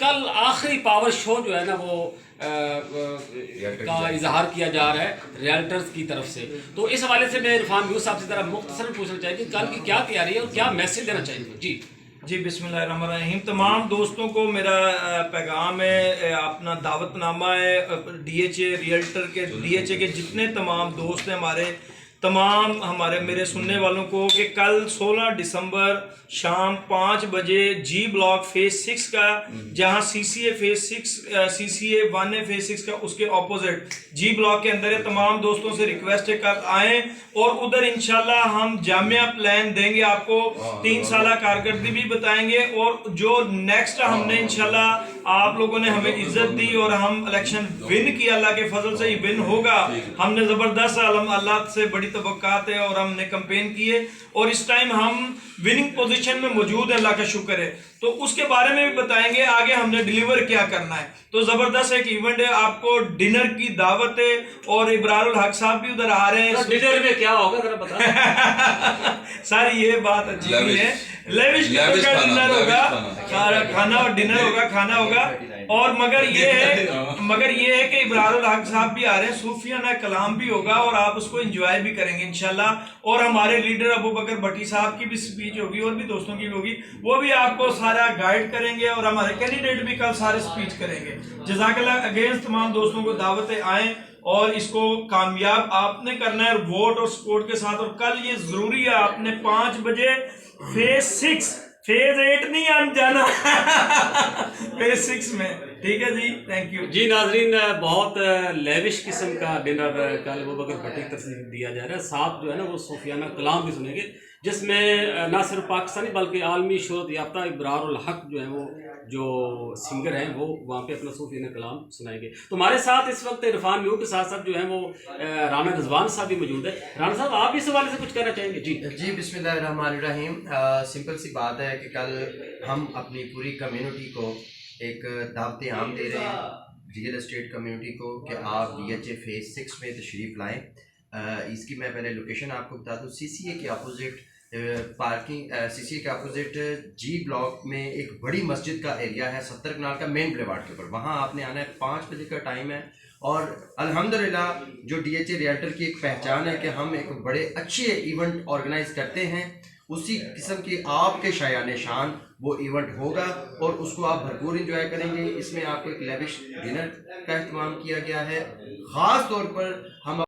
کل آخری power show جو ہے نا وہ کا اظہار کیا جا رہا ہے ریئلٹرز کی طرف سے، تو اس حوالے سے میں عرفان میوس صاحب سے ذرا مختصراً پوچھنا چاہیے کہ کل کی کیا تیاری ہے اور کیا میسج دینا چاہیے؟ جی بسم اللہ الرحمن الرحیم. تمام دوستوں کو میرا پیغام ہے، اپنا دعوت نامہ ہے ڈی ایچ اے ریئلٹر کے، ڈی ایچ اے کے جتنے تمام دوست ہیں ہمارے، تمام میرے سننے والوں کو، کہ کل 16 دسمبر شام 5 بجے جی بلاک فیز 6 کا، جہاں سی سی اے فیز 6 سی سی اے 1 ہے فیز 6 کا، اس کے اپوزٹ جی بلاک کے اندر ہے. تمام دوستوں سے ریکویسٹ ہے کل آئیں، اور ادھر انشاءاللہ ہم جامعہ پلان دیں گے آپ کو، 3 سالہ کارکردگی بھی بتائیں گے، اور جو نیکسٹ ہم نے انشاءاللہ آپ لوگوں نے ہمیں عزت دی اور ہم الیکشن ون کیا، اللہ کے فضل سے ہی ون ہوگا. ہم نے زبردست اللہ سے بڑی توقعات ہے اور ہم نے کمپین کیے، اور اس ٹائم ہم وننگ پوزیشن میں موجود ہیں، اللہ کا شکر ہے. تو اس کے بارے میں بھی بتائیں گے آگے ہم نے ڈیلیور کیا کرنا ہے. تو زبردست ایک ایونٹ ہے، آپ کو ڈنر کی دعوت ہے، اور ابرار الحق صاحب بھی ادھر آ رہے ہیں. ڈنر میں کیا ہوگا ذرا بتا. سر یہ بات اچھی نہیں ہے، لیوش ڈنر ہوگا، کھانا اور ڈنر ہوگا، کھانا ہوگا. اور مگر یہ ہے کہ ابرار الحق صاحب بھی آ رہے ہیں، صوفیانہ کلام بھی ہوگا، اور آپ اس کو انجوائے بھی کریں گے انشاءاللہ. اور ہمارے لیڈر ابو بکر بھٹی صاحب کی بھی سپیچ ہوگی، اور بھی دوستوں کی بھی ہوگی، وہ بھی آپ کو سارا گائیڈ کریں گے، اور ہمارے کینڈیڈیٹ بھی کل سارے سپیچ کریں گے. جزاک اللہ. اگینسٹ تمام دوستوں کو دعوتیں آئیں، اور اس کو کامیاب آپ نے کرنا ہے ووٹ اور سپورٹ کے ساتھ. اور کل یہ ضروری ہے، آپ نے 5 بجے فیز 6 فیز 8 نہیں ہم جانا فیز 6 میں. ٹھیک ہے جی، تھینک یو. جی ناظرین، بہت لیوش قسم کا ڈنر کل ابو بکر بھٹی کی طرف سے دیا جا رہا ہے. ساتھ جو ہے نا وہ صوفیانہ کلام بھی سنیں گے، جس میں نہ صرف پاکستانی بلکہ عالمی شہرت یافتہ ابرار الحق جو ہیں، وہ جو سنگر ہیں، وہ وہاں پہ اپنا صوفیانہ کلام سنائیں گے. تو ہمارے ساتھ اس وقت عرفان میوس کے ساتھ ساتھ جو ہیں وہ رانا رضوان صاحب بھی موجود ہے. رانا صاحب، آپ اس حوالے سے کچھ کہنا چاہیں گے؟ جی بسم اللہ الرحمن الرحیم. سمپل سی بات ہے کہ کل ہم اپنی پوری کمیونٹی کو ایک دعوت عام دے رہے ہیں، ریئل اسٹیٹ کمیونٹی کو، کہ آپ ڈی ایچ اے فیز 6 میں تشریف لائیں. اس کی میں پہلے لوکیشن آپ کو بتا دوں. سی سی اے کے اپوزٹ پارکنگ، سی سی اے کے اپوزٹ جی بلاک میں ایک بڑی مسجد کا ایریا ہے 70 کنال کا، مین بلیوارڈ کے اوپر. وہاں آپ نے آنا ہے، 5 بجے کا ٹائم ہے. اور الحمدللہ جو ڈی ایچ اے ریئلٹر کی ایک پہچان ہے کہ ہم ایک بڑے اچھے ایونٹ آرگنائز کرتے ہیں، اسی قسم کی آپ کے شایان شان وہ ایونٹ ہوگا، اور اس کو آپ بھرپور انجوائے کریں گے. اس میں آپ کو ایک لیوش ڈنر کا اہتمام کیا گیا ہے. خاص طور پر ہم